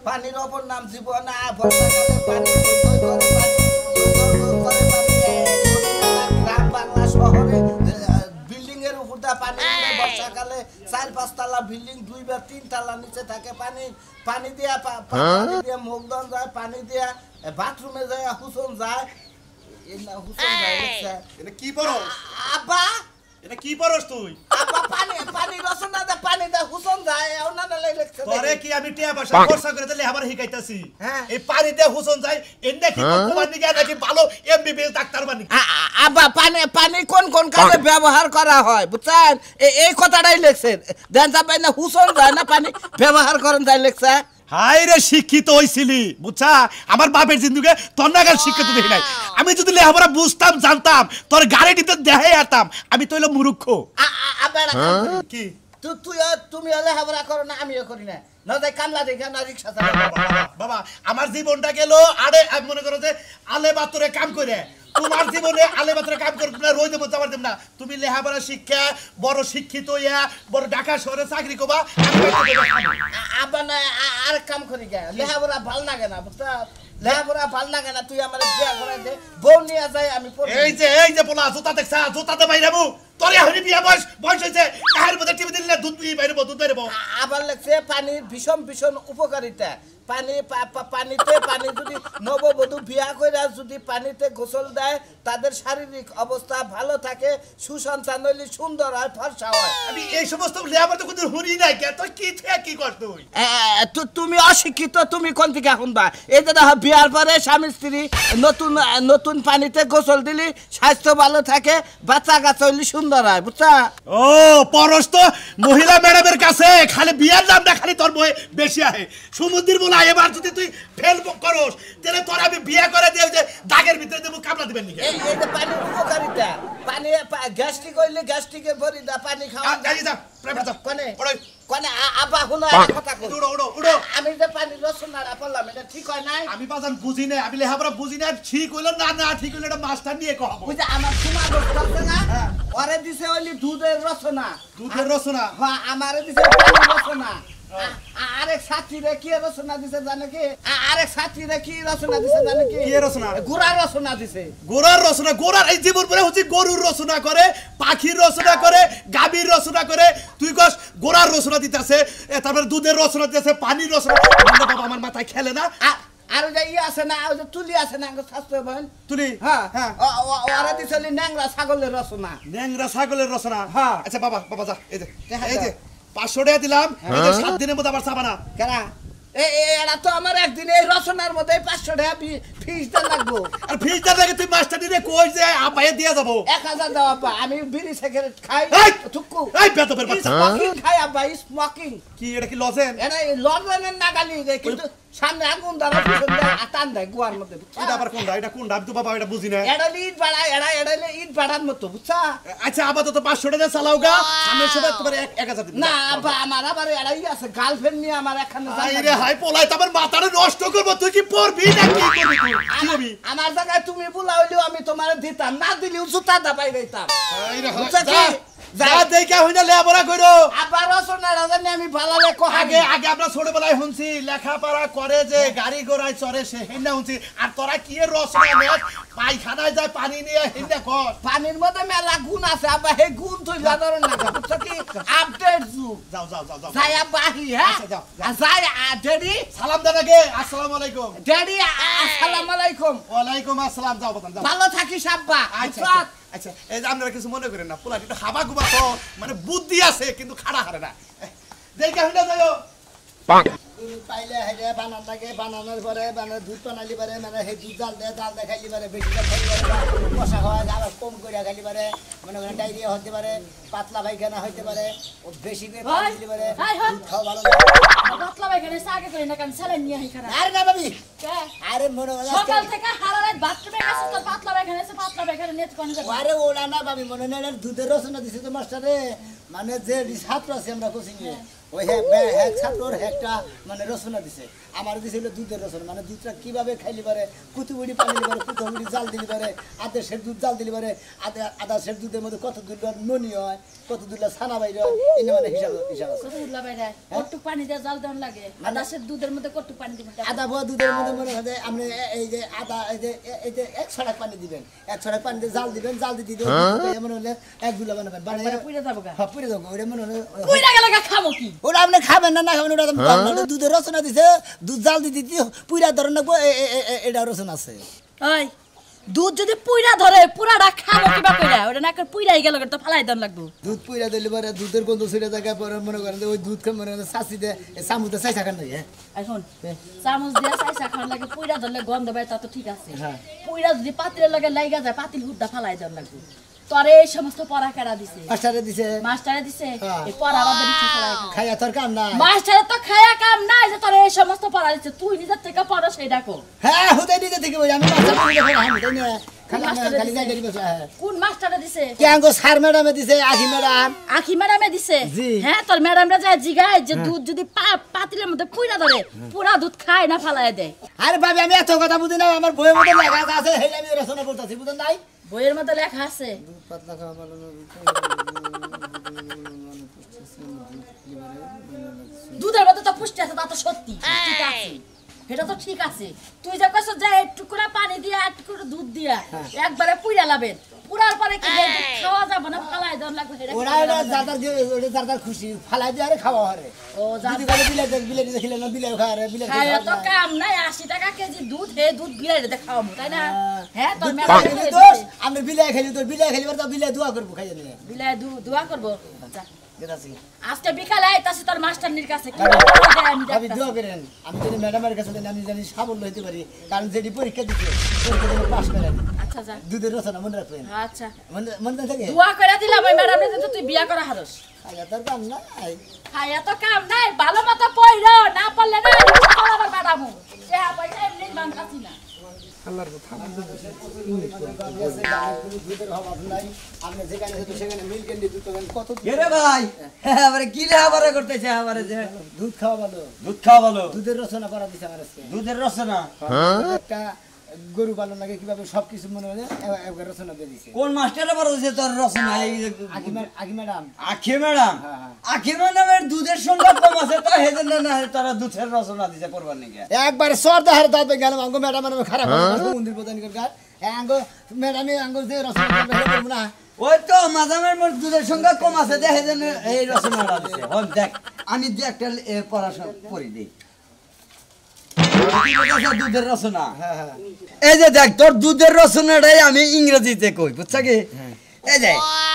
পানির অপর নাম জীবন। বর্ষাকালে পানি থই থই করে, পানি গ্রাম বাংলা শহরে বিল্ডিং এর উপর দা পানি উঠে। বর্ষাকালে 4-5 তলা বিল্ডিং 2 বা 3 তলা নিচে থাকে পানি। পানি দিয়া পানি দিয়া মুখ ধোয়া যায়, পানি দিয়া বাথরুমে যায়, হুসন যায়। এটা হুসন যায় দেখছে। এটা কি পরস? আব্বা এটা কি পরস তুই? আব্বা পানি রসনা দা পানি দা হুসন যায় ওনা না লেখছে। তোরে কি আমি টিয়া ভাষা খরচা করে দিলে আবার শিখাইতাছি? হ্যাঁ। এই পানি দিয়ে হুসন যায় এন্ডা কি কোন দিকে নাকি ভালো এমবিবিএস ডাক্তার বানি? আব্বা পানি কোন কোন কাজে ব্যবহার করা হয় বুঝছেন? এই কথাটাই লেখছে। দেন যাবে না হুসন যায় না পানি ব্যবহার করেন যায় লেখছে। হাই রে শিক্ষিত হইছিলি বুঝছা? আমার বাপের জিন্দুকে তোর নাগাল শিক্ষিত দেখি নাই। আমি যদি লেখাপড়া বুঝতাম জানতাম তোর গাড়িটিতে দেখাই আতাম। আমি তো হইলো মূর্খ। আব্বা কি তুমি লেখাপড়া করো না, আমিও করি না। না যাই কামলা দেখে না রিক্সা চালাবো। বাবা আমার জীবনটা গেল আরে আমি মনে করো যে আলে বাতরে কাম করে। তোমার জীবনে আলে বাতরে কাম করবে না, রই দেবো যাবার দেব না। তুমি লেখাপড়া শিক্ষা বড় শিক্ষিত হইয়া বড় ঢাকা শহরে চাকরি করবা। আব্বা না আর কাম করি গে, লেখাপড়া ভাল লাগে না বুঝছ? লেখাপড়া ভাল লাগে না, তুই আমার বিয়া করে দে, বউ নিয়ে যাই আমি পড়ি। এই যে বলা জুতা দেখছা, জুতাতে বাইরাবো তোরে হরি বিয়া বয়স হইছে। কাহের মধ্যে টিভি দিলে দুধ বাইরবো, দুধ বাইরবো। আবার লাগছে পানির ভীষণ উপকারিতা। পানিতে যদি নববধূ বিয়া কইরা যদি পানিতে গোসল দেয় তাদের শারীরিক অবস্থা ভালো থাকে, সুসন্তান হইলে সুন্দর হয়, ফর্সা হয়। আমি এই সমস্ত লেবার তো কোনো হুরি নাই কে, তুই কি থেকে কি কর তুই? তুমি অশিক্ষিত, তুমি কোন থেকে শুনবা? এই যে দেখো বিয়ার পরে স্বামী স্ত্রী নতুন পানিতে গোসল দিলি স্বাস্থ্য ভালো থাকে, বাচ্চা কাচ্চা হইলে সুন্দর হয় বুঝছা? ও পরশ তো মহিলা ম্যাডামের কাছে খালি বিয়ার দামটা খালি তোর বেশি আহে। সমুদ্রের বলা এবার যদি তুই ফেল করস তাহলে তোর আমি বিয়া করে দিয়ে যে দাগের ভিতরে দেবো কামলা দিবেন নাকি? এই যে পানির উপকারিতা, পানি গ্যাস্ট্রিক হইলে গ্যাস্ট্রিকের ফরিদা পানি খাওয়া যাই যা প্রাইভেট যা কোনে ওড়াই কোনে আব্বা হুনো কথা কই। উড়ো আমি যে পানি রসনারা পড়লাম এটা ঠিক হয় নাই? আমি বাজান বুঝি না, আমি লেখাপড়া বুঝি না। ঠিক হইলো না ঠিক হইলো এটা মাস্টার নিয়ে কহ। বুঝা আমার সুমা দোস্ত না ওরে দিছে হইলি দুধের রসনা। দুধের রসনা? হ্যাঁ আমারে দিছে পানির রসনা। আরেক সাথীরে কি রসনা দিছে জানে কি? আরেক সাথীরে কি রসনা দিছে জানে কি? কি রসনা? গুড়ার রসনা দিছে। গোড়ার রচনা? গোড়ার এই জীবন পরে হচ্ছে গরুর রচনা করে, পাখির রচনা করে, গাভীর রচনা করে। তুই কস গোড়ার রচনা দিতেছে, তারপরে দুধের রচনা দিতেছে, পানির রচনা। বাবা আমার মাথায় খেলে না। আর যে ই আছে না, ওই যে তুলি আছে না স্বাস্থ্য বন তুলি? হ্যাঁ হ্যাঁ ওরা দিছলি ন্যাংরা ছাগলের রচনা। ন্যাংরা ছাগলের রচনা? হ্যাঁ। আচ্ছা বাবা যা এই যে 500 টাকা দিলাম, এই যে 7 দিনের মধ্যে আবার চাবানা কেনা? এরা তো আমার একদিন এই রচনার মধ্যে 500 টাকা ফিস দেন লাগবো। আর ফিস দেন লাগে তুই মাস্টার দিলে কই যে আপায়ে দিয়ে যাবো? 1000 দাও আব্বা, আমি বিড়ি সিগারেট খাই। থুকু এই বেতবের বাচ্চা স্মোকিং খাই আব্বা, স্মোকিং। কি এটা কি লজেন? এটা লন্ডনের নাগালি কিন্তু সামনে আগুন দ্বারা পিছন দেয় আটান দেয় গোয়ার মধ্যে। এটা আবার কোনটা? এটা কোনটা আমি তো বাবা এটা বুঝি না। এটা ইট বাড়া, এটা ইট বাড়ার মতো বুঝছা? আচ্ছা আপাতত 500 টাকা চালাও গা, আমি সবাই তোমার 1000 দিন। না আব্বা আমার আবার এটাই আছে, গার্লফ্রেন্ড নিয়ে আমার এখানে আইরে হাই পোলাই তো আমার মাথাটা নষ্ট করব। তুই কি পড়বি না কি করবি? কি করবি? আমার জায়গায় তুমি বুলা হইলেও আমি তোমারে দিতাম, না দিলেও জুতা দাবাই দিতাম। আইরে বুঝছা কি? যা দেখা হইনা লেখাপড়া কইরো। আবার রচনা রাজানি আমি ভালালে আগে আমরা ছোটবেলায় শুনছি লেখাপড়া করে যে গাড়ি ঘোড়ায় চড়ে সে হেন্না শুনছি। আর তোরা কি এর রচনা নেস পায়খানায় যায় পানি নিয়ে হেন্না কর? পানির মধ্যে মেলা গুণ আছে আব্বা, হে গুণ তুই জানার না বুঝছ কি? আপডেট যুগ। যাও যাই আব্বা আহি। হ্যাঁ যাই ড্যাডি সালাম দেন আগে। আসসালামু আলাইকুম ড্যাডি। আসসালামু আলাইকুম। ওয়ালাইকুম আসসালাম। যাও বাতান যাও। ভালো থাকিস আব্বা। আচ্ছা এই যে আপনারা কিছু মনে করেন না, পোলাটি একটু হাবা গুবা তো মানে বুদ্ধি আছে কিন্তু খাড়া হারে না। দেখে হইনা যাও পাইলে হেরে বানান লাগে, বানানোর পরে মানে দুধ বানালি পারে, মানে সেই দুধ জাল দেখাইলি পারে, বেশি খাইলি পারে, কষা খাওয়া আবার কম করে খাইলি পারে, মনে করেন ডায়রিয়া হতে পারে, পাতলা পায়খানা হইতে পারে, বেশি করে পানি দিতে পারে, দুধ খাওয়া ভালো লাগে। পাতলা পায়খানা আগে করে না কেন স্যালাইন নিয়ে আই খানা? আরে না ভাবি, আরে মনে হয় সকাল থেকে সারা রাত বাথরুমে গেছে তো পাতলা পায়খানা নিয়ে কোন যাবে? আরে ওলা না ভাবি, মনে হয় দুধের রচনা দিছে তো মাস্টারে, মানে যে ছাত্র আছে আমরা কোচিং এ ওই হ্যাঁ ছাত্রর একটা মানে রচনা দিছে আমার দিছিল দুধের রচনা মানে দুধটা কিভাবে খাইলি পারে কুতুবুড়ি পানি দিলি পারে কুতুবুড়ি জাল দিলি পারে আদাশের দুধ জাল দিলি পারে আদাশের দুধের মধ্যে কত দুধ ননি হয় কত দুধ ছানা বাইরে হয় এই মানে হিসাব আছে কতগুলা বাইরে কত পানি দিয়ে জাল দেন লাগে আদাশের দুধের মধ্যে কত পানি দিবেন আদা ভুয়া দুধের মধ্যে মনে হয় আপনি এই যে আদা এই যে 1 ছড়া পানি দিবেন 1 ছড়া পানি দিয়ে জাল দিবেন জাল দিয়ে দিতে মনে হলে 1 দুলা বানাবেন বানায় পুড়ে যাবো গা পুড়ে যাবো ওটা মনে হলে পুড়ে গেল গা খাবো কি ওটা আপনি খাবেন না খাবেন ওটা দুধের রচনা দিছে দুধ জাল দিয়ে দিতে পুরা ধরেন না এটা রচনা আছে ওই দুধ যদি পুইরা ধরে পুরাটা খাবো কিবা কইরা ওটা না পুইরাই গেল তো ফালাই দেন লাগবো দুধ পুইরা দিলে পরে দুধের গন্ধ ছেড়ে জায়গা পরে মনে করেন ওই দুধ কে মনে করেন শাসি দে চামুতে চাইছা খান নাই এখন চামচ দিয়া চাইছা খান লাগে পুইরা ধরলে গন্ধ বাই তা তো ঠিক আছে হ্যাঁ পুইরা যদি পাতিলের লাগে লাইগা যায় পাতিল হুড্ডা ফালাই দেন লাগবো তোরে এই সমস্ত পড়া কেডা দিছে মাস্টারে দিছে এই পড়া বাদ দিছে খায়া তোর কাম না মাস্টারে তো খায়া কাম নাই যে তোরে এই সমস্ত পড়া দিছে তুই নিজের থেকে পড়া সেটা কো হ্যাঁ হুদাই নিজে থেকে বই আমি মাস্টারে খালি যাই দেরি বসা কোন মাস্টারে দিছে কে আঙ্গো স্যার ম্যাডামে দিছে আখি ম্যাডামে দিছে হ্যাঁ তোর ম্যাডামরা যায় জিগায় যে দুধ যদি পাতিলের মধ্যে পুইরা ধরে পুরা দুধ খায় না ফালায় দেয় আরে ভাবি আমি এত কথা বুঝি না আমার বইয়ের মধ্যে লেখা আছে হেই আমি রচনা করতেছি বুঝেন নাই বইয়ের মধ্যে লেখা আছে দুধ পাতলা খাওয়া ভালো না দুধের মধ্যে তো পুষ্টি আছে তা তো সত্যি ঠিক আছে এটা তো ঠিক আছে তুই যা কইছ যে একটু করে পানি দিয়া একটু করে দুধ দিয়া একবারে পুইরা লাবেন পুরার পরে কি খাওয়া যাবে না ফালাই দেন লাগবে এটা ওরা জাদার খুশি ফালাই দিয়ে আরে খাওয়া হরে ও যদি বলে বিলাই দেখিলে না বিলাই খায় রে বিলাই খায় তো কাম নাই 80 টাকা কেজি দুধ হে দুধ বিলাই দে খাওয়ামু তাই না হ্যাঁ তোর ম্যাডাম দোষ আমরা বিলাই খাইলি তোর বিলাই খাইলি তো বিলাই দোয়া করব খাইয়া নিয়ে বিলাই দোয়া করব আচ্ছা গেরাছি আজকে বিকালে আইতাছি তোর মাস্টারনির কাছে কি আমি দোয়া করেন আমি যদি ম্যাডামের কাছে আমি জানি সাবল হইতে পারি কারণ যেটি পরীক্ষা দিতে পরীক্ষা পাস করেন আচ্ছা যা দুধের রচনা মনে রাখবেন আচ্ছা মনে থাকে দোয়া করে দিলাম ওই ম্যাডামরে যে তুই বিয়া করা হারস আচ্ছা তোর কাম না খায়া তো কাম নাই ভালো মতো পড়লো না পড়লে না আবার ম্যাডামু এ পয়সা এমনি বানকাছি না আল্লাহর কথা দুধের অভাব নাই আপনি যেখানে সেখানে মিল ক্যান্ডি দুধ পাবেন কত রে ভাই আমারে কি লে আবার করতেছে আমারে যে দুধ খাওয়া ভালো দুধের রচনা করা দিছে আমার আজকে দুধের রচনা একটা গরু পালন লাগে কিভাবে সবকিছু মনে হয় একবার রচনা দিয়ে দিছে কোন মাস্টারে বড় হইছে তোর রচনা এই আকি ম্যাডাম আখি ম্যাডামের দুধের সংখ্যা কম আছে তো হেজন্য না তারা দুধের রচনা দিছে পড়বার নিকে একবার সর দাহার দাঁত গেল আঙ্গো ম্যাডাম খারাপ মন্দির প্রদান করে আঙ্গো ম্যাডামে আঙ্গো যে রচনা করব না ওই তো মাদামের দুধের সংখ্যা কম আছে দেখে যেন এই রচনাটা দিছে দেখ আমি যে একটা পড়াশোনা পড়ি দিই দুধের রচনা এই যে দেখ তোর দুধের রচনাটাই আমি ইংরেজিতে কই বুঝছা কি এই যে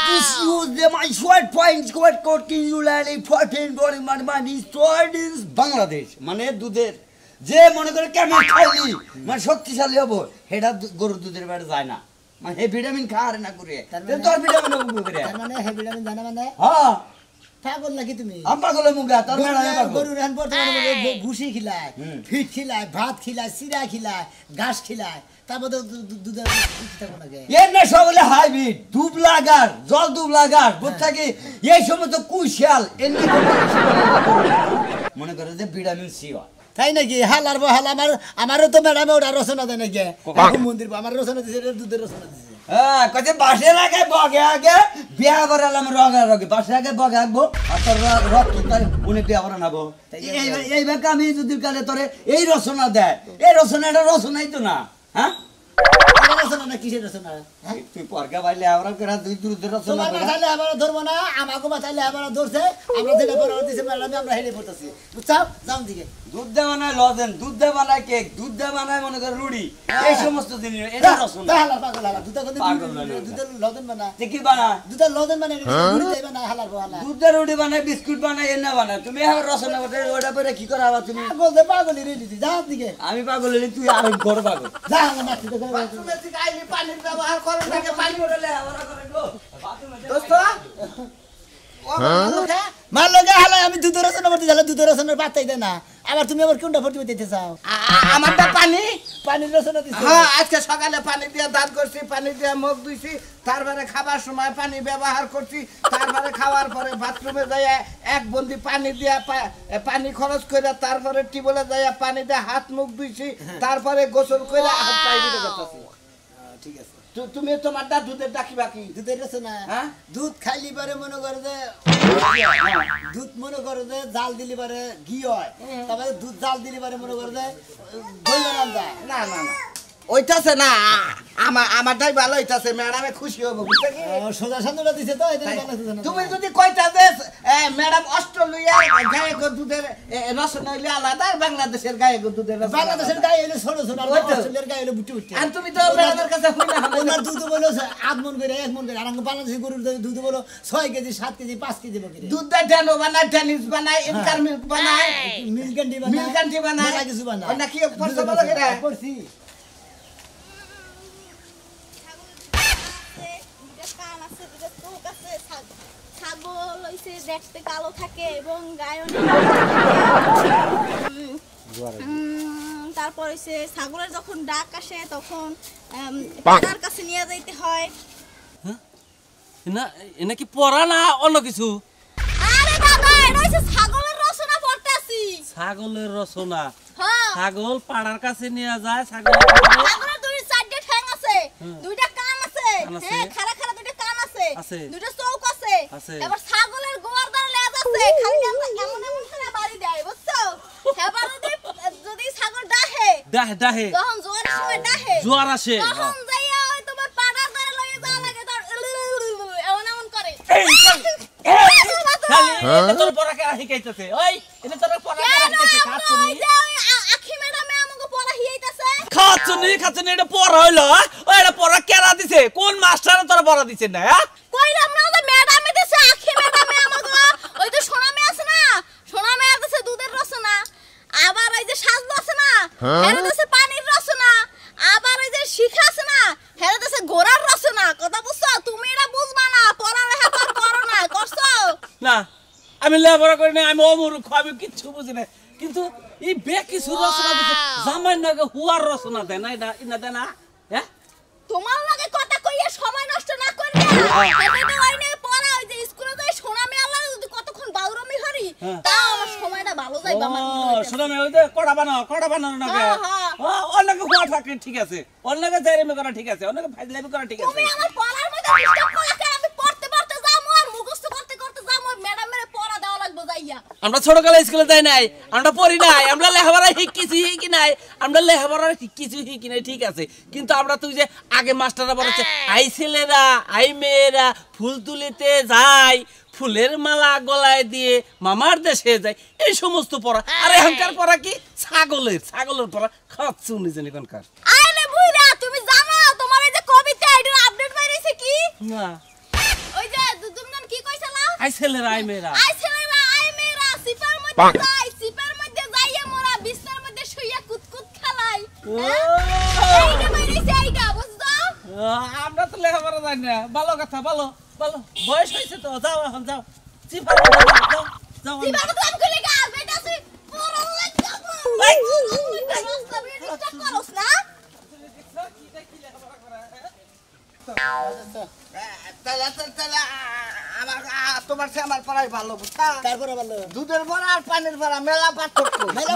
this use the my short points quite continually important body money stored in Bangladesh মানে দুধের যে মনে করে কেমন খাইলি মানে শক্তিশালী হবো সেটা গরুর দুধের বাইরে যায় না মানে হে ভিটামিন খাওয়ার না করে তোর ভিটামিন করে মানে হে ভিটামিন জানা মানে হ্যাঁ পাগল নাকি তুমি আমি পাগল মুগা তোর গরু রান বর্তমানে ভুসি খিলায় ফিট খিলায় ভাত খিলায় চিরা খিলায় ঘাস খিলায় তারপর দুধের থাকো নাকি এর না সবলে হাইব্রিড দুবলাগার জল দুবলাগার বুঝছা কি এই সমস্ত কুশাল এমনি মনে করে যে ভিটামিন সি হয় তাই নাকি হালার বহাল আমারও তো ম্যাডামে ওটা রচনা দেয় নাকি মন্দির আমার রচনা দিছে দুধের রচনা দিছে হ্যাঁ কত বাসে লাগে বগে আগে বিয়া করালাম রগে রগে বাসে আগে বগে আগবো আর তোর রক্ত তাই উনি বিয়া করে নাবো এই বেকা আমি যদি কালে তোরে এই রচনা দেয় এই রচনাটা রচনাই তো না হ্যাঁ রচনা না কিসের রচনা তুই পরকা বাইলে আমরা করে দুই দুধের রচনা তোমার মাথালে আবার ধরবো না আমাকে মাথালে আবার ধরছে আমরা যেটা পড়া দিছে ম্যাডামে আমরা হেলে পড়তেছি বুঝছো যাও দিকে দুধ দে বানায় লজেন দুধ দে বানায় কেক দুধ দে বানায় মনে করে রুড়ি এই সমস্ত জিনিস এটা রচনা হালার পাগল হালা দুধ দুধের লদন বানা কি বানা দুধের লদন বানা রুড়ি দেই বানা হালার বহালা দুধের রুটি বানায় বিস্কুট বানায় এনে বানায় তুমি আবার রচনা করতে ওটা পরে কি করা আবার তুমি বলতে পাগলই রেডি যাও দিকে আমি পাগল হইলে তুই আর বড় পাগল যা আমার মাটি তো বাথরুমে থেকে আইলি পানির ব্যবহার করেন নাকি পানি বদলে আবার করে গো দোস্ত মার লগে হালা আমি দুধের রচনা করতে গেলে দুধের রচনার পাতাই দেয় না আবার তুমি আবার কোনটা ভর্তি দিতে চাও আমারটা পানি পানির রসনা দিছো হ্যাঁ আজকে সকালে পানি দিয়ে দাঁত করছি পানি দিয়ে মুখ ধুইছি তারপরে খাবার সময় পানি ব্যবহার করছি তারপরে খাওয়ার পরে বাথরুমে যাই এক বন্দি পানি দিয়ে পানি খরচ করে তারপরে টিউবওয়েলে যাই পানি দিয়ে হাত মুখ ধুইছি তারপরে গোসল করে হাত পায়ে দিতে যাচ্ছি ঠিক আছে তুমি তোমারটা দুধের ডাকি বাকি দুধের রসনা হ্যাঁ দুধ খাইলি পারে মনে করে যে দুধ মনে করে যে জাল দিলি পারে ঘি হয় তারপরে দুধ জাল দিলি পারে মনে করে যে দই বানান যায় না না না ওইটাছে না আমারটাই ভালো হইতাছে ম্যাডামে খুশি হবো বুঝতে কি সোজা সান্দটা দিছে তো এটা বানাইছে না তুমি যদি কইতা যে ম্যাডাম অস্ট্রেলিয়ার গায়ে দুধের রসনা হইলে আলাদা আর বাংলাদেশের গায়ে দুধের রসনা বাংলাদেশের গায়ে হলো ছোট ছোট আর অস্ট্রেলিয়ার গায়ে হলো বুটি বুটি আর তুমি তো ম্যাডামের কাছে হইনা ওনার দুধ বলো 8 মণ করে 1 মণ করে আর বাংলাদেশের গরুর দুধ বলো 6 কেজি 7 কেজি 5 কেজি বকরি দুধটা ডেনো বানায় ডেনিস বানায় ইনকার মিল্ক বানায় মিল্ক ক্যান্ডি বানায় মেলা কিছু বানায় ওনা কি পড়ছ বলো কেরা পড়ছি ছাগল হইছে দেখতে কালো থাকে এবং গায়ে তারপর হইছে ছাগলের যখন ডাক আসে তখন পাড়ার কাছে নিয়ে যাইতে হয় এনা কি পড়া না অন্য কিছু আরে দাদা এটা হইছে ছাগলের রচনা পড়তেছি ছাগলের রচনা হ্যাঁ ছাগল পাড়ার কাছে নিয়ে যায় ছাগল ছাগলের দুই চারটে ঠ্যাং আছে দুইটা কান আছে হ্যাঁ খাড়া খাড়া দুইটা কান আছে দুইটা চোখ আছে এবার ছাগলের গোয়ারদার লেজ আছে খালি এমন এমন করে বাড়ি দেয় বুঝছো এবার যদি ছাগল ডাহে তখন জোয়ারের সময় ডাহে জোয়ার আসে তখন যাইয়া ওই তোমার পাড়ার ধারে লইয়া যাওয়া লাগে তার এমন এমন করে খালি তোর পড়া কে শিখাইতেছে ওই এটা তোর পড়া কে শিখাইতেছে খাচ্ছনি আখি ম্যাডামে আমাকে পড়া হিয়াইতাছে খাচ্ছনি এটা পড়া হইলো ওই এটা পড়া কেরা দিছে কোন মাস্টারে তোর পড়া দিছে না কইলাম না যে ম্যাডামে দিছে আখি ম্যাডামে আমাকে ওই তো সোনামে আছে না সোনামে আর দিছে দুধের রচনা আবার ওই যে সাজু আছে না হেরে দিছে পানির রচনা আবার ওই যে শিখা আছে না হেরে দিছে ঘোড়ার রচনা কথা বুঝছো তুমি এটা বুঝবা না পড়ালেখা করো না করছো না আমি লেখাপড়া করি না আমি অমূর্খ আমি কিচ্ছু বুঝি না কিন্তু এই বে কিছু রচনা দিছে জামাই নাকি হুয়ার রচনা দেয় না এটা ইনা দেয় না হ্যাঁ তোমার লগে কথা কইয়া সময় নষ্ট না করবে এটা ওইনে পড়া ওই যে স্কুলে যাই সোনামে আল্লাহ যদি কতক্ষণ বাউরমি হরি তাও আমার সময়টা ভালো যাইবা আমার শোনা মে ওই যে কড়া বানানো না অন্যকে হুয়া থাকে ঠিক আছে অন্যকে জাইরেমি করা ঠিক আছে অন্যকে ফাইজলামি করা ঠিক আছে তুমি আমার পড়ার মধ্যে ডিস্টার্ব করলা কেন আমি পড়তে যামু আর মুখস্থ করতে যামু আর ম্যাডামের পড়া দেওয়া লাগবে যাইয়া আমরা ছোটকালে স্কুলে যাই নাই আমরা পড়ি নাই আমরা লেখাপড়া শিখি নাই আমরা লেখাপড়া কিছু শিখি নাই ঠিক আছে কিন্তু আমরা তুই যে আগে মাস্টাররা বলেছে আই ছেলেরা আই মেয়েরা ফুল তুলিতে যায় ফুলের মালা গলায় দিয়ে মামার দেশে যায় এই সমস্ত পড়া আর এখনকার পড়া কি ছাগলের পড়া খাচ্ছু নিজে এখনকার আরে বুইরা তুমি জানো তোমার এই যে কবিতা এটার আপডেট বাইরেছে কি না ওই যে তুমি কি কইছলা আই ছেলেরা আই মেয়েরা সিপার মধ্যে যাইয়া মোরা বিছনার মধ্যে শুইয়া কুতকুত খেলাই এইটা বাইরেছে এইটা বুঝছো আমরা তো লেখাপড়া জানি না ভালো কথা ভালো বয়স হয়েছে তো যাও এখন যাও সিপার যাও সিপার তো আমি কইলে গা বেটা তুই পড়ল লাগা করছ না তোমার সে আমার পড়াই ভালো বুঝছা তারপরে ভালো দুধের বড়া আর পানির বড়া মেলা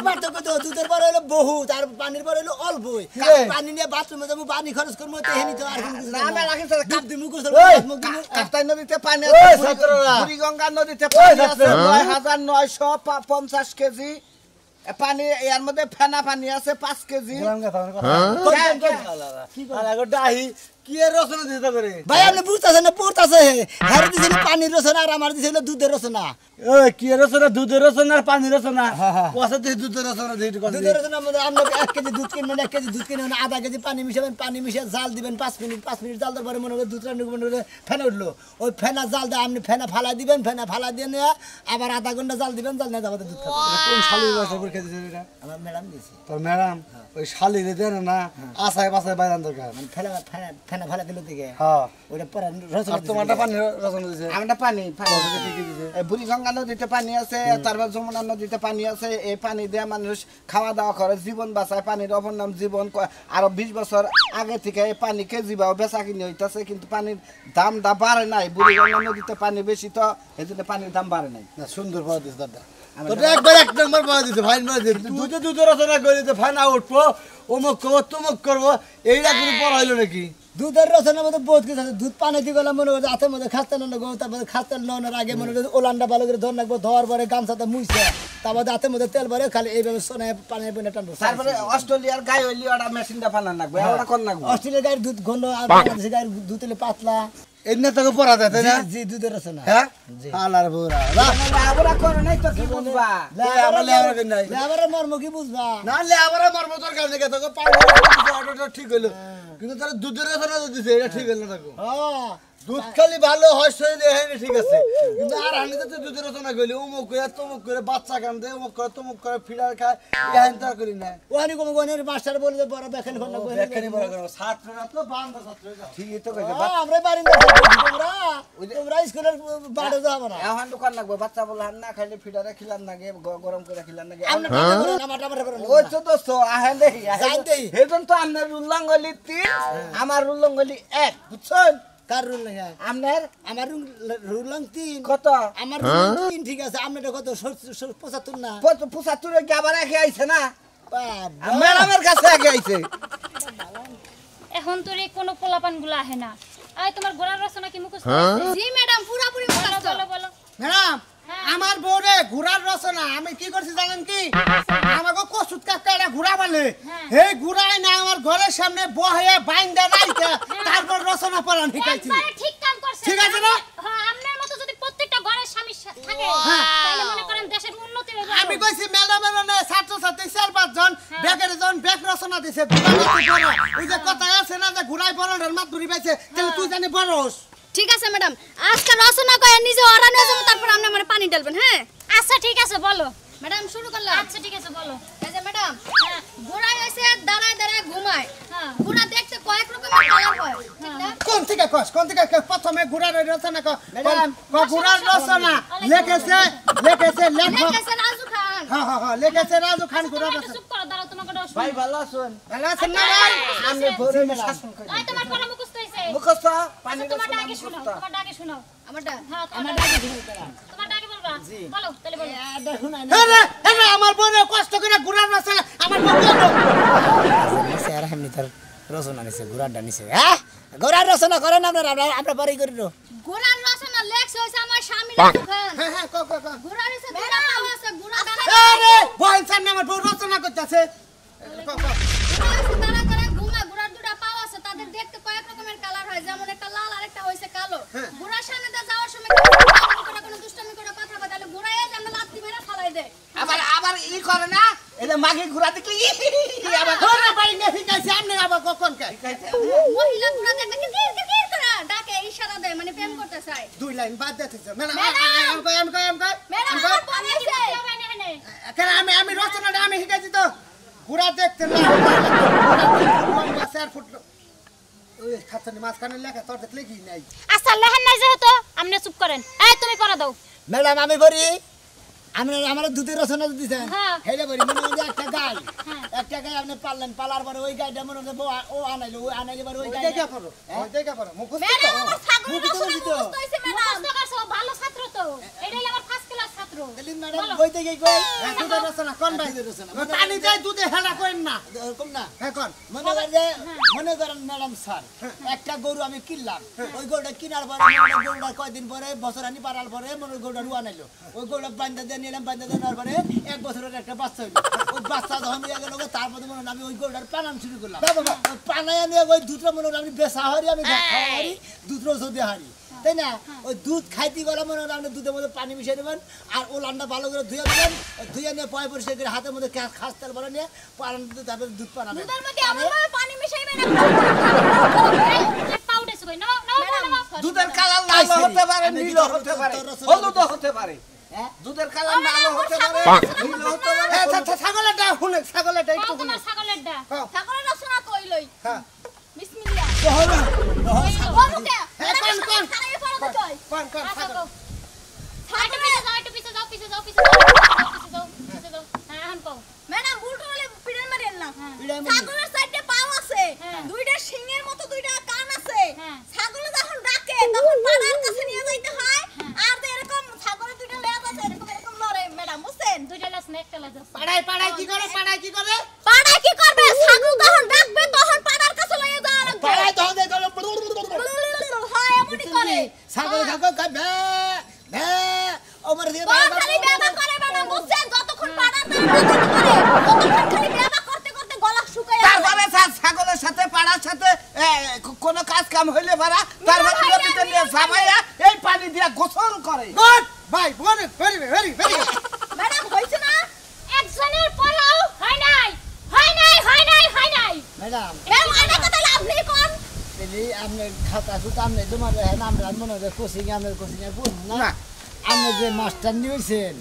পার্থক্য তো দুধের পর হলো বহুত আর পানির পর হলো অল্প পানি নিয়ে বাথরুমে যাবো পানি খরচ করবো তেহেনি তো আর দুধ দিমু কাপ্তাই নদীতে পানি আছে বুড়িগঙ্গা নদীতে পানি আছে 9950 কেজি পানি এর মধ্যে ফেনা পানি আছে 5 কেজি কি রচনা দিতে করে ভাই আপনি বুঝতেছেন না পড়তাছে হারে দিছেন পানির রচনা আর আমার দিছেন দুধের রচনা কি রচনা দুধের রচনা আর পানির রচনা কত দিয়ে দুধের রচনা দুধের রচনা মধ্যে আমরা 1 কেজি দুধ কিনবেন 1 কেজি দুধ কিনবেন আধা কেজি পানি মিশাবেন পানি মিশিয়ে জাল দিবেন 5 মিনিট জাল দেওয়ার পরে মনে হবে দুধ রান্না করবেন ফেনা উঠলো ওই ফেনা জাল দিয়ে আপনি ফেনা ফালা দিবেন ফেনা ফালা দিয়ে নিয়ে আবার আধা ঘন্টা জাল দিবেন জাল নিয়ে যাবে দুধ খাবেন কোন শালির বয়সে পরীক্ষা দিছেন এটা আমার ম্যাডাম দিয়েছে তোর ম্যাডাম ওই শালিরে দেন না আসায় বাসায় বাইরান দরকার ফেনা ফেনা ফালা দিল দিকে হ্যাঁ ওটা পরে রসুন আর তোমারটা পানি রসুন দিছে আমরা পানি বুড়িগঙ্গা নদীতে পানি আছে তারপর যমুনা নদীতে পানি আছে এই পানি দিয়ে মানুষ খাওয়া দাওয়া করে জীবন বাঁচায় পানির অপর নাম জীবন আরো 20 বছর আগে থেকে এই পানি কেজি বা বেচা কিনে হইতাছে কিন্তু পানির দাম বাড়ে নাই বুড়িগঙ্গা নদীতে পানি বেশি তো এই জন্য পানির দাম বাড়ে নাই না সুন্দর পাওয়া দিছে দাদা তোটা একবার এক নম্বর পাওয়া দিছে ফাইন পাওয়া দিছে দুধ রচনা করে দিতে ফাইন উঠবো অমুক করবো তমুক করবো এইটা কোনো পড়া হইলো নাকি দুধের রসনের মধ্যে বহুত কিছু আছে দুধ পানি দিয়ে গেলাম মনে করছে হাতের মধ্যে খাস্তা নেবো তারপরে খাস্তা নেওয়ার আগে মনে করছে ওলানটা ভালো করে ধর রাখবো ধোয়ার পরে গামছাতে মুইছে তারপরে হাতের মধ্যে তেল ভরে খালি এইভাবে সোনে পানি বনে টানবো তারপরে অস্ট্রেলিয়ার গাই হইলি ওটা মেশিনটা ফানান লাগবে ওটা কোন লাগবে অস্ট্রেলিয়ার গায়ের দুধ ঘন আর বাংলাদেশের গায়ের দুধ হলে পাতলা এমনি তোকে পড়া দেয় তাই না জি দুধের রসনা হ্যাঁ আলার বউরা আমরা করে নাই তো কি বুঝবা লেবারের মর্ম কি বুঝবা না লে আবার মর্ম তোর কাছে গেছে তোকে পানি অটোটা ঠিক হইলো কিন্তু তার দুধের রচনা দিছে এটা ঠিক হইলো না তোকে হ্যাঁ দুধ খালি ভালো হয় শরীরে হয়নি ঠিক আছে কিন্তু আর হানিতে তো দুধের রচনা কইলি অমুক করে তমুক করে বাচ্চা কান্দে অমুক করে তমুক করে ফিডার খায় এই তার করি না ওখানে কোনো গনের মাস্টার বলে যে বড় বেখান ফোন না ব্যাখ্যানি বড় করো ছাত্ররা তো বান্ধব ছাত্র ঠিকই তো কইছে আমরা বাড়ি তোমরা স্কুলের বাড়ি যাবো না এখন দোকান লাগবে বাচ্চা বলে না খাইলে ফিডারে খিলান লাগে গরম করে খিলান লাগে ওই তো দোস্ত আহেন দেখি হেজন তো আপনার রুল্লাঙ্গলি 3 আমার রুল্লাঙ্গলি 1 বুঝছেন কার রুল না আপনার আমার রুলং 3 কত আমার রুলং 3 ঠিক আছে আপনারটা কত 75 না 75 কি আবার আগে আইছে না বাবা ম্যাডামের কাছে আগে আইছে এখন তোর এই কোনো পোলাপানগুলো আহে না আয় তোমার গোড়ার রচনা কি মুখস্থ হয়েছে? জি ম্যাডাম পুরোপুরি মুখস্থ বলো ম্যাডাম আমার বউরে ঘোড়ার রচনা আমি কি করছি জানেন কি আমাকে কসুত কাকা এটা ঘোড়া বলে হে ঘোড়াই না আমার ঘরের সামনে বহে বাইন্দা রাইতে তারপর রচনা পড়া শিখাইছি একবারে ঠিক কাম করছেন ঠিক আছে না? হ্যাঁ আপনার মতো যদি প্রত্যেকটা ঘরের স্বামী থাকে তাহলে মনে করেন দেশের উন্নতি হবে আমি কইছি ম্যাডামের মানে ছাত্র ছাত্রী 4-5 জন বেকারে জন ব্যাক রচনা দিছে ওই যে কথা আছে না যে ঘোড়াই বড়টার মাত ধরি পাইছে তাহলে তুই জানি বড়স ঠিক আছে ম্যাডাম আজকে রচনা কয়ে নিজে অরা নিয়ে যাবো তারপর আপনি মানে পানি ঢালবেন হ্যাঁ আচ্ছা ঠিক আছে বলো ম্যাডাম শুরু করলাম আচ্ছা ঠিক আছে বলো এই যে ম্যাডাম ঘোড়া এসে দাঁড়ায় দাঁড়ায় ঘুমায় ঘোড়া দেখতে কয়েক রকমের কালার হয় ঠিক না কোন থেকে প্রথমে ঘোড়ার রচনা ম্যাডাম ঘোড়ার রচনা লিখেছে রাজু খান হ্যাঁ লিখেছে রাজু খান ঘোড়ার রচনা চুপ করো দাঁড়াও তোমাকে দশ ভাই ভালো আছেন ভালো আছেন না ভাই আমি ভরে শাসন করি আয় তোমার পড়া মুখস্থ হইছে মুখস্থ পানি তোমার ডাকে শোনাও তোমার ডাকে শোনাও আমারটা হ্যাঁ আমার ডাকে শুরু করা তোমার ডাকে বলবা বলো তাহলে বলো আরে আমার বড় কষ্ট করে ঘোড়ার রচনা আমার বড় নিছে আর এমনি তার রচনা নিছে ঘোড়াটা নিছে হ্যাঁ ঘোড়ার রচনা করেন আমরা বাড়ি করি নো ঘোড়ার রচনা লেখছ হইছে আমার স্বামী রাজু খান হ্যাঁ ঘোড়ার এসে ঘোড়া পাওয়া আছে ঘোড়া আরে বল সামনে আমার বড় রচনা করতেছে দাঁড়া দাঁড়া ঘুমা ঘোড়ার দুটা পাওয়া আছে তাদের দেখতে কয়েক রকমের কালার হয় যেমন একটা লাল আর একটা হইছে কালো ঘোড়ার সামনে দিয়ে যাওয়ার সময় কোনো দুষ্টামি করে কথা বলে তাহলে ঘোড়া এসে আমরা লাত্তি মেরে ফালাই দেয় আবার ই করে না এটা মাগে ঘোরা দেখলি আবার ঘোড়া পাই না শিখাইছে আপনি আবার কখন কে মহিলা ঘোড়া দেখতে গির গির করে ডাকে ইশারা দেয় মানে প্রেম করতে চায় 2 লাইন বাদ দিতেছে ম্যাডাম ম্যাডাম আমার পরে আছে আমি রচনাটা আমি শিখাইছি তো ঘোড়া দেখতে না 4 ফুট ওই খাতনি মাঝখানে লেখা তোর দেখলে কি নাই আচ্ছা লেহেন নাই যেহেতু আপনি চুপ করেন এই তুমি পড়া দাও ম্যাডাম আমি বলি আমার দুধের রচনা দিতেছেন হ্যাঁ। হেলে বলি মনে হয় একটা গাই আপনি পাললেন পালার পরে ওই গাইটা মনে হয় ও আনাইলে পরে ওই গাইটা করো মুখস্থ ম্যাডাম আমার ছাগলের রচনা মুখস্থ হইছে ম্যাডাম মুখস্থ করছো ভালো ছাত্র তো এটাই আমার ফার্স্ট ক্লাস ছাত্র ম্যাডাম কই থেকে কই দুধের রচনা কোন ভাই পানি দেয় দুধে হেলা করেন না কোন না হ্যাঁ কোন মনে করেন ম্যাডাম স্যার একটা গরু আমি কিনলাম ওই গরুটা কিনার পরে গরুটা কয়দিন পরে বছর আনি পারার পরে মনে গরুটা রুয়া নাইলো ওই গরুটা বান্ধা দিয়ে নিলাম বান্ধা দেওয়ার পরে 1 বছরের একটা বাচ্চা হইলো ওই বাচ্চা যখন হয়ে গেল তারপরে মনে আমি ওই গরুটার পানাম শুরু করলাম পানায় নিয়ে ওই দুধটা মনে আমি বেচা হারি আমি খাওয়া হারি দুধটাও যদি হারি তাই না ওই দুধ খাইতে গেলে মনে হয় আপনি দুধের মধ্যে পানি মিশিয়ে দেবেন আর ও লান্ডা ভালো করে ধুয়ে দেবেন ধুয়ে নিয়ে পয় পরিষ্কার করে হাতের মধ্যে খাস তেল ভরে নিয়ে পালন দিতে তারপরে দুধ পানাবেন দুধের মধ্যে এমন ভাবে পানি মিশাইবেন পাউডার কই নাও দুধের কালার লাল হতে পারে নীল হতে পারে হলুদ হতে পারে দুধের কালার লাল হতে পারে নীল হতে পারে আচ্ছা ছাগলেরটা শুনে ছাগলেরটা একটু শুনে ছাগলের রচনা কইলই হ্যাঁ বিসমিল্লাহ ম্যাডাম উল্টো হলে পিড়ে মারেন না ছাগলের চারটে পা আছে দুইটা শিংয়ের মতো দুইটা কান আছে ছাগল যখন ডাকে তখন পাড়ার কাছে নিয়ে যাইতে হয় আর এরকম ছাগলের দুইটা লেজ আছে এরকম লড়ে ম্যাডাম বুঝছেন দুইটা লেজ না একটা লেজ আছে পাড়ায় কি করে পাড়ায় কি করবে ছাগল যখন ডাকবে তখন পাড়ার কাছে লইয়া যাওয়া লাগবে পাড়ায় তখন দেই গেল হয় এমনই করে ছাগল ছাগল কয় বে বে ওমর দিয়ে খালি বেবা করে ম্যাডাম বুঝছেন যতক্ষণ পাড়ার না করে ততক্ষণ খালি বেবা করতে করতে গলা শুকায় তারপরে ছাগলের সাথে পাড়ার সাথে কোনো কাজ কাম হইলে পারা তারপরে নদীতে নিয়ে সাবাইয়া এই পানি দিয়া গোসল করে গুড ভাই ভেরি ভেরি ম্যাডাম হইছে না একজনের পড়াও হয় নাই ম্যাডাম এর মানে কথা লাভ নেই কোন এলি আপনি খাতা সুতা আপনি তোমার আমরা মনে হয় কোচিং আপনার কোচিং এর পড়ুন না আপনি যে মাস্টার নিয়েছেন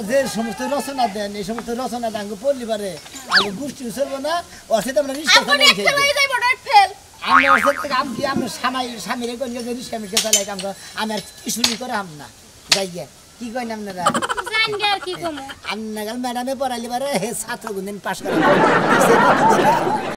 যে সমস্ত রচনা দেন এই সমস্ত রচনা দাঙ্গ পড়লি পারে আমি গোষ্ঠী চলবো না ওর সাথে আমরা রিস্কা আপনি একটা লই যাইব ডট ফেল আমি ওর সাথে কাম কি আমরা স্বামীর কোন যে রিস্কা মিশে চালাই কাম আমি আর কিছুই করে হাম না যাই গিয়া কি কইন আপনারা জানগে আর কি কমু আপনারা ম্যাডামে পড়াইলে পারে হে ছাত্র গুনদিন পাস করে